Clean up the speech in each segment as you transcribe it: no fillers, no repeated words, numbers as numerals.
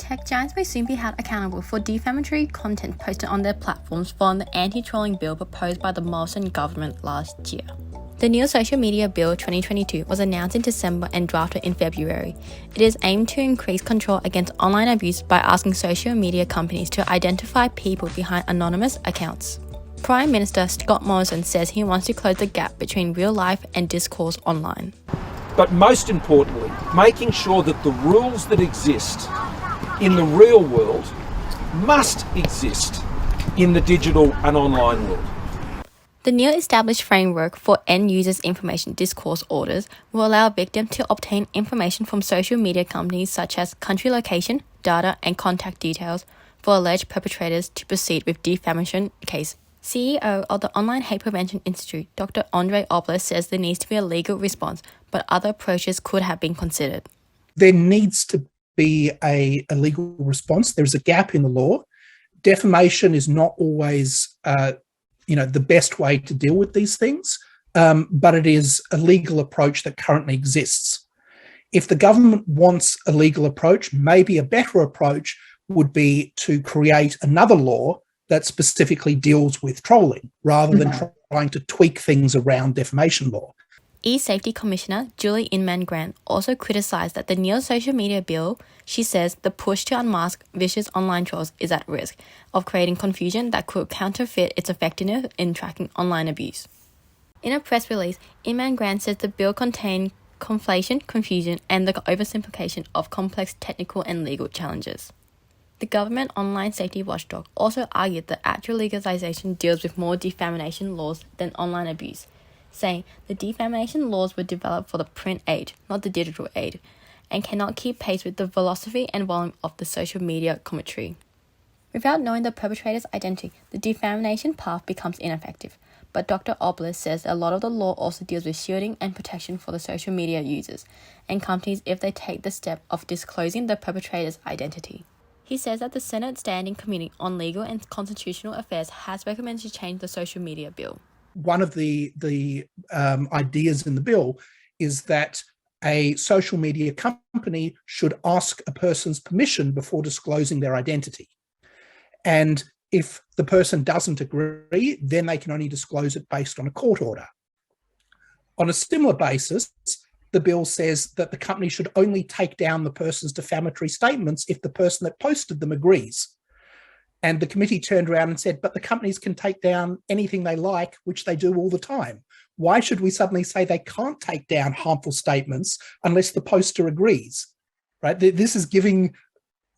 Tech giants may soon be held accountable for defamatory content posted on their platforms following the anti-trolling bill proposed by the Morrison government last year. The new Social Media Bill 2022 was announced in December and drafted in February. It is aimed to increase control against online abuse by asking social media companies to identify people behind anonymous accounts. Prime Minister Scott Morrison says he wants to close the gap between real life and discourse online. But most importantly, making sure that the rules that exist in the real world must exist in the digital and online world. The new established framework for end users' information discourse orders will allow victims to obtain information from social media companies such as country location, data, and contact details for alleged perpetrators to proceed with defamation case. CEO of the Online Hate Prevention Institute, Dr. Andre Obler, says there needs to be a legal response, but other approaches could have been considered. There needs to be a legal response. There's a gap in the law. Defamation is not always the best way to deal with these things, but it is a legal approach that currently exists. If the government wants a legal approach, maybe a better approach would be to create another law that specifically deals with trolling, rather than trying to tweak things around defamation law. E-Safety Commissioner Julie Inman-Grant also criticised that the new social media bill, she says the push to unmask vicious online trolls is at risk of creating confusion that could counterfeit its effectiveness in tracking online abuse. In a press release, Inman-Grant says the bill contained conflation, confusion, and the oversimplification of complex technical and legal challenges. The government online safety watchdog also argued that actual legalization deals with more defamation laws than online abuse, saying the defamation laws were developed for the print age, not the digital age, and cannot keep pace with the velocity and volume of the social media commentary. Without knowing the perpetrator's identity, the defamation path becomes ineffective. But Dr. Obler says a lot of the law also deals with shielding and protection for the social media users and companies if they take the step of disclosing the perpetrator's identity. He says that the Senate Standing Committee on Legal and Constitutional Affairs has recommended to change the social media bill. One of the ideas in the bill is that a social media company should ask a person's permission before disclosing their identity. And if the person doesn't agree, then they can only disclose it based on a court order. On a similar basis, the bill says that the company should only take down the person's defamatory statements if the person that posted them agrees. And the committee turned around and said, but the companies can take down anything they like, which they do all the time. Why should we suddenly say they can't take down harmful statements unless the poster agrees? Right? This is giving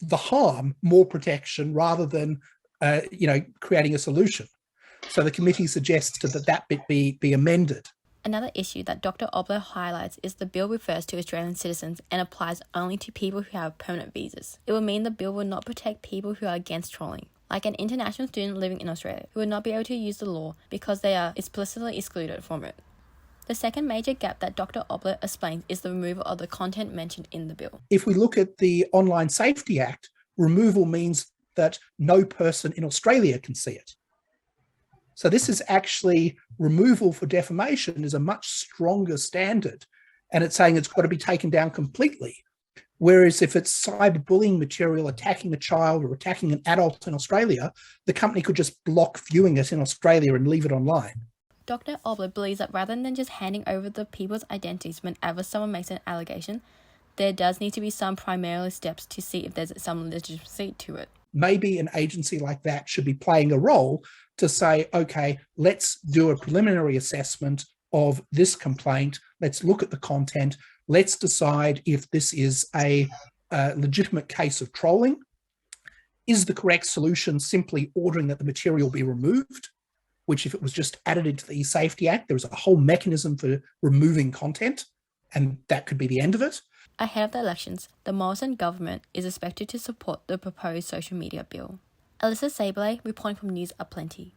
the harm more protection rather than creating a solution. So the committee suggests that bit be amended. Another issue that Dr. Obler highlights is the bill refers to Australian citizens and applies only to people who have permanent visas. It will mean the bill will not protect people who are against trolling, like an international student living in Australia, who would not be able to use the law because they are explicitly excluded from it. The second major gap that Dr. Obler explains is the removal of the content mentioned in the bill. If we look at the Online Safety Act, removal means that no person in Australia can see it. So this is actually removal for defamation is a much stronger standard, and it's saying it's got to be taken down completely. Whereas if it's cyberbullying material attacking a child or attacking an adult in Australia, the company could just block viewing it in Australia and leave it online. Dr. Obler believes that rather than just handing over the people's identities whenever someone makes an allegation, there does need to be some primary steps to see if there's some legitimacy to it. Maybe an agency like that should be playing a role to say, okay, let's do a preliminary assessment of this complaint. Let's look at the content. Let's decide if this is a legitimate case of trolling. Is the correct solution simply ordering that the material be removed? Which if it was just added into the E-Safety Act, there's a whole mechanism for removing content, and that could be the end of it. Ahead of the elections, the Morrison government is expected to support the proposed social media bill. Alyssa Sablé reporting from News Aplenty.